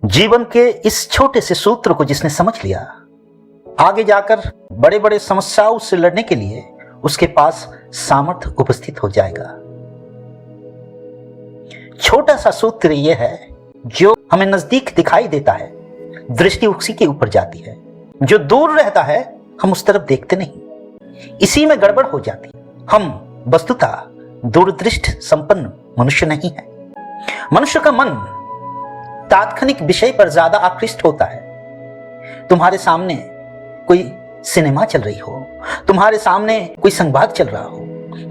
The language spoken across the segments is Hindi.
जीवन के इस छोटे से सूत्र को जिसने समझ लिया, आगे जाकर बड़े बड़े समस्याओं से लड़ने के लिए उसके पास सामर्थ्य उपस्थित हो जाएगा। छोटा सा सूत्र यह है, जो हमें नजदीक दिखाई देता है, दृष्टि उसी के ऊपर जाती है। जो दूर रहता है, हम उस तरफ देखते नहीं, इसी में गड़बड़ हो जाती है। हम वस्तुतः दूरदृष्टि संपन्न मनुष्य नहीं है। मनुष्य का मन तात्कालिक विषय पर ज्यादा आकृष्ट होता है। तुम्हारे सामने कोई सिनेमा चल रही हो, तुम्हारे सामने कोई संवाद चल रहा हो,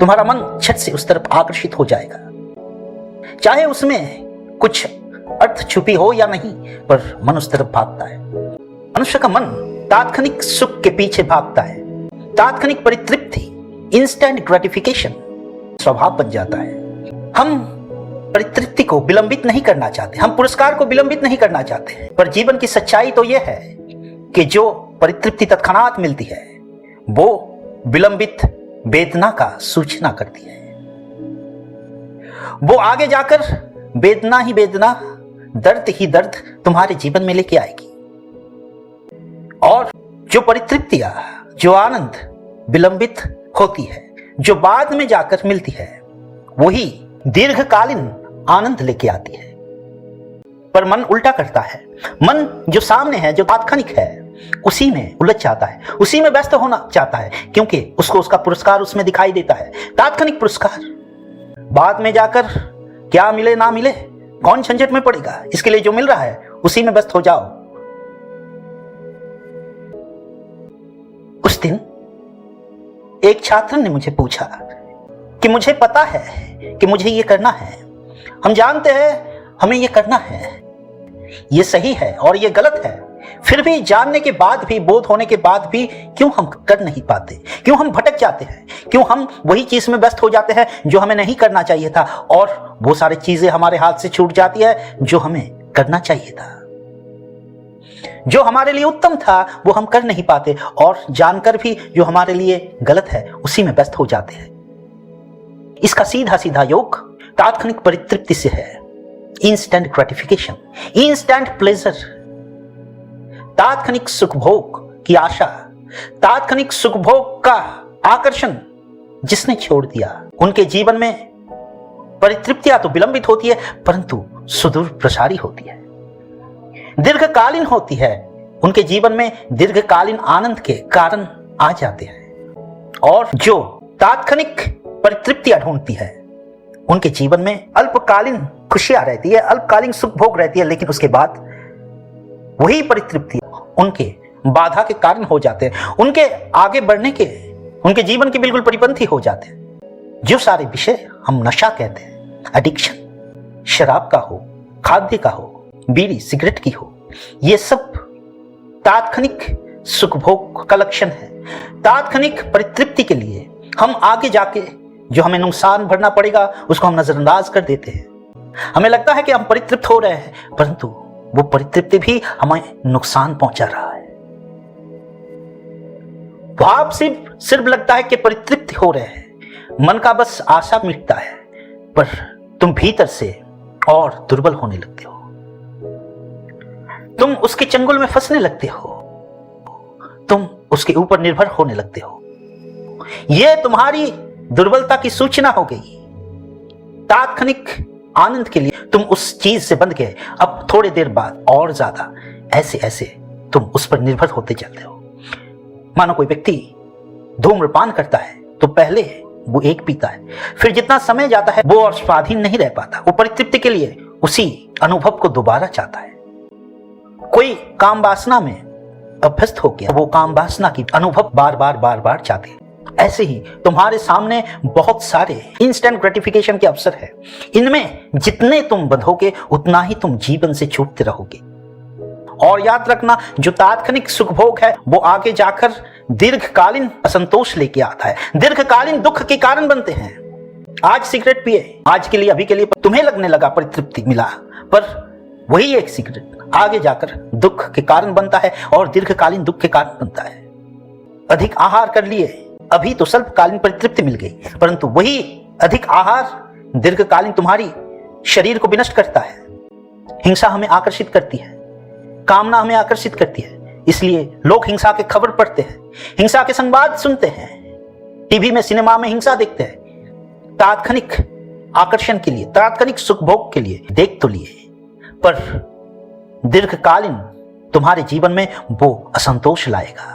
तुम्हारा मन झट से उस तरफ आकर्षित हो जाएगा, चाहे उसमें कुछ अर्थ छुपी हो या नहीं, पर मन उस तरफ भागता है। मनुष्य का मन तात्कालिक सुख के पीछे भागता है। तात्कालिक परितृप्ति, इंस्टेंट ग्रेटिफिकेशन स्वभाव बन जाता है। हम परितृप्ति को विलंबित नहीं करना चाहते, हम पुरस्कार को विलंबित नहीं करना चाहते, पर जीवन की सच्चाई तो यह है कि जो परितृप्ति तत्क्षणात मिलती है, वो विलंबित वेदना का सूचना करती है। वो आगे जाकर वेदना ही वेदना, दर्द ही दर्द तुम्हारे जीवन में लेके आएगी। और जो परितृप्तियां, जो आनंद विलंबित होती है, जो बाद में जाकर मिलती है, वही दीर्घकालीन आनंद लेके आती है। पर मन उल्टा करता है। मन जो सामने है, जो तात्कालिक है, उसी में उलझ जाता है, उसी में व्यस्त होना चाहता है, क्योंकि उसको उसका पुरस्कार उसमें दिखाई देता है। तात्कालिक पुरस्कार, बाद में जाकर क्या मिले ना मिले, कौन झंझट में पड़ेगा, इसके लिए जो मिल रहा है उसी में व्यस्त हो जाओ। उस दिन एक छात्र ने मुझे पूछा कि मुझे पता है कि मुझे ये करना है, हम जानते हैं हमें ये करना है, ये सही है और ये गलत है, फिर भी जानने के बाद भी, बोध होने के बाद भी क्यों हम कर नहीं पाते, क्यों हम भटक जाते हैं, क्यों हम वही चीज में व्यस्त हो जाते हैं जो हमें नहीं करना चाहिए था, और वो सारी चीजें हमारे हाथ से छूट जाती है जो हमें करना चाहिए था। जो हमारे लिए उत्तम था वो हम कर नहीं पाते, और जानकर भी जो हमारे लिए गलत है उसी में व्यस्त हो जाते हैं। इसका सीधा सीधा योग तात्कालिक परितृप्ति से है। इंस्टेंट ग्रेटिफिकेशन, इंस्टेंट प्लेजर, तात्कालिक सुखभोग की आशा, तात्कालिक सुखभोग का आकर्षण जिसने छोड़ दिया, उनके जीवन में परितृप्तियां तो विलंबित होती है, परंतु सुदूर प्रसारी होती है, दीर्घकालीन होती है। उनके जीवन में दीर्घकालीन आनंद के कारण आ जाते हैं। और जो तात्कालिक परितृप्तियां ढूंढती है, उनके जीवन में अल्पकालीन खुशियां रहती है, अल्पकालीन सुख भोग रहती है, लेकिन उसके बाद वही परितृप्ति उनके बाधा के कारण हो जाते हैं, उनके आगे बढ़ने के, उनके जीवन के बिल्कुल परिपंथी हो जाते हैं। जो सारे विषय हम नशा कहते हैं, एडिक्शन, शराब का हो, खाद्य का हो, बीड़ी सिगरेट की हो, ये सब तात्कालिक सुखभोग का लक्षण है। तात्कालिक परितृप्ति के लिए हम आगे जाके जो हमें नुकसान भरना पड़ेगा उसको हम नजरअंदाज कर देते हैं। हमें लगता है कि हम परितृप्त हो रहे हैं, परंतु वो परितृप्ति भी हमें नुकसान पहुंचा रहा है। भाव सिर्फ लगता है कि परितृप्ति हो रहे हैं, मन का बस आशा मिटता है, पर तुम भीतर से और दुर्बल होने लगते हो। तुम उसके चंगुल में फंसने लगते हो, तुम उसके ऊपर निर्भर होने लगते हो। यह तुम्हारी दुर्बलता की सूचना हो गई। तात्कालिक आनंद के लिए तुम उस चीज से बंध गए। अब थोड़ी देर बाद और ज्यादा ऐसे ऐसे तुम उस पर निर्भर होते चलते हो। मानो कोई व्यक्ति धूम्रपान करता है तो पहले वो एक पीता है, फिर जितना समय जाता है वो और स्वाधीन नहीं रह पाता, वो परितृप्ति के लिए उसी अनुभव को दोबारा चाहता है। कोई काम वासना में अभ्यस्त हो गया, वो काम वासना की अनुभव बार बार चाहते हैं। ऐसे ही तुम्हारे सामने बहुत सारे इंस्टेंट ग्रेटिफिकेशन के अवसर है। इनमें जितने तुम बंधोगे उतना ही तुम जीवन से छूटते रहोगे। और याद रखना, जो तात्कालिक सुखभोग है वो आगे जाकर दीर्घकालीन असंतोष लेके आता है, दीर्घकालीन दुख के कारण बनते हैं। आज सिगरेट पिए, आज के लिए, अभी के लिए तुम्हें लगने लगा परितृप्ति मिला, पर वही एक सिगरेट आगे जाकर दुख के कारण बनता है और दीर्घकालीन दुख के कारण बनता है। अधिक आहार कर लिए, अभी तो स्वल्पकालीन परितृप्ति मिल गई, परंतु वही अधिक आहार दीर्घकालीन तुम्हारी शरीर को विनष्ट करता है। हिंसा हमें आकर्षित करती है, कामना हमें आकर्षित करती है, इसलिए लोग हिंसा के खबर पढ़ते हैं, हिंसा के संवाद सुनते हैं, टीवी में सिनेमा में हिंसा देखते हैं, तात्क्षणिक आकर्षण के लिए, तात्क्षणिक सुख भोग के लिए देख तो लिए, पर दीर्घकालीन तुम्हारे जीवन में वो असंतोष लाएगा,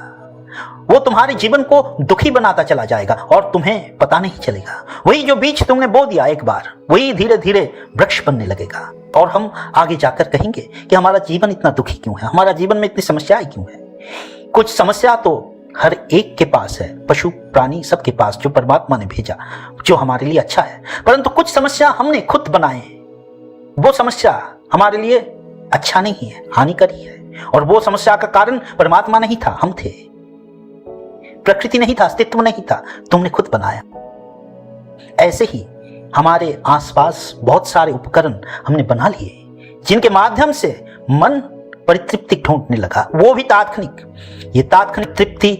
वो तुम्हारे जीवन को दुखी बनाता चला जाएगा और तुम्हें पता नहीं चलेगा। वही जो बीज तुमने बो दिया एक बार, वही धीरे धीरे वृक्ष बनने लगेगा और हम आगे जाकर कहेंगे कि हमारा जीवन इतना दुखी क्यों है, हमारा जीवन में इतनी समस्याएं क्यों है। कुछ समस्या तो हर एक के पास है, पशु प्राणी सबके पास, जो परमात्मा ने भेजा, जो हमारे लिए अच्छा है, परंतु कुछ समस्या हमने खुद बनाए, वो समस्या हमारे लिए अच्छा नहीं है, हानिकारी है, और वो समस्या का कारण परमात्मा नहीं था, हम थे, प्रकृति नहीं था, अस्तित्व नहीं था, तुमने खुद बनाया। ऐसे ही हमारे आसपास बहुत सारे उपकरण हमने बना लिए जिनके माध्यम से मन परितृप्ति ढूंढने लगा, वो भी तात्क्षणिक। ये तात्क्षणिक तृप्ति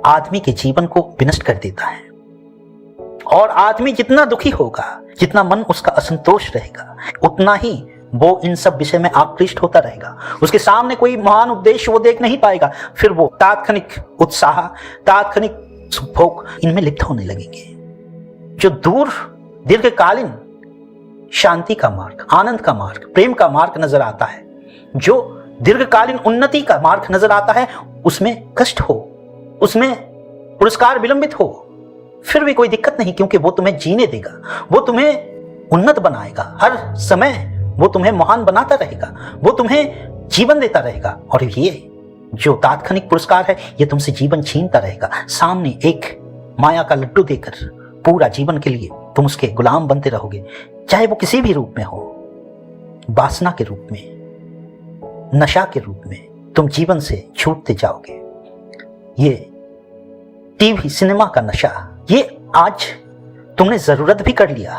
आदमी के जीवन को विनष्ट कर देता है और आदमी जितना दुखी होगा, जितना मन उसका असंतोष रहेगा, उतना ही वो इन सब विषय में आकृष्ट होता रहेगा। उसके सामने कोई महान उद्देश्य वो देख नहीं पाएगा, फिर वो तात्क्षणिक उत्साह, तात्क्षणिक सुखभोग इनमें लिप्त होने लगेंगे। जो दूर दीर्घकालीन शांति का मार्ग, आनंद का मार्ग, प्रेम का मार्ग नजर आता है, जो दीर्घकालीन उन्नति का मार्ग नजर आता है, उसमें कष्ट हो, उसमें पुरस्कार विलंबित हो, फिर भी कोई दिक्कत नहीं, क्योंकि वो तुम्हें जीने देगा, वो तुम्हें उन्नत बनाएगा, हर समय वो तुम्हें महान बनाता रहेगा, वो तुम्हें जीवन देता रहेगा। और ये जो तात्क्षणिक पुरस्कार है, ये तुमसे जीवन छीनता रहेगा। सामने एक माया का लड्डू देकर पूरा जीवन के लिए तुम उसके गुलाम बनते रहोगे, चाहे वो किसी भी रूप में हो, वासना के रूप में, नशा के रूप में तुम जीवन से छूटते जाओगे। ये टीवी सिनेमा का नशा, ये आज तुमने जरूरत भी कर लिया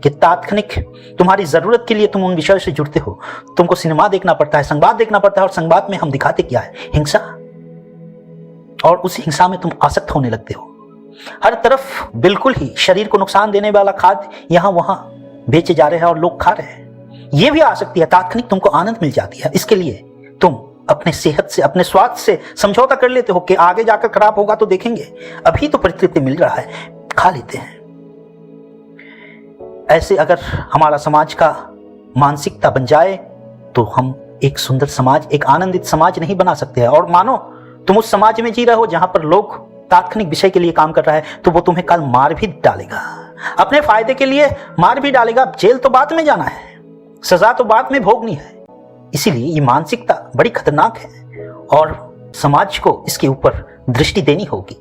कि तात्क्षणिक तुम्हारी जरूरत के लिए तुम उन विषयों से जुड़ते हो। तुमको सिनेमा देखना पड़ता है, संवाद देखना पड़ता है, और संवाद में हम दिखाते क्या है? हिंसा, और उस हिंसा में तुम आसक्त होने लगते हो। हर तरफ बिल्कुल ही शरीर को नुकसान देने वाला खाद्य यहां वहां बेचे जा रहे हैं और लोग खा रहे हैं। यह भी आ सकती है, तात्क्षणिक तुमको आनंद मिल जाती है, इसके लिए तुम अपने सेहत से, अपने स्वास्थ्य से समझौता कर लेते हो कि आगे जाकर खराब होगा तो देखेंगे, अभी तो परितृप्ति मिल रहा है, खा लेते हैं। ऐसे अगर हमारा समाज का मानसिकता बन जाए तो हम एक सुंदर समाज, एक आनंदित समाज नहीं बना सकते हैं। और मानो तुम उस समाज में जी रहे हो जहां पर लोग तात्क्षणिक विषय के लिए काम कर रहा है, तो वो तुम्हें कल मार भी डालेगा, अपने फायदे के लिए मार भी डालेगा। जेल तो बाद में जाना है, सजा तो बाद में भोगनी है। इसीलिए ये मानसिकता बड़ी खतरनाक है और समाज को इसके ऊपर दृष्टि देनी होगी।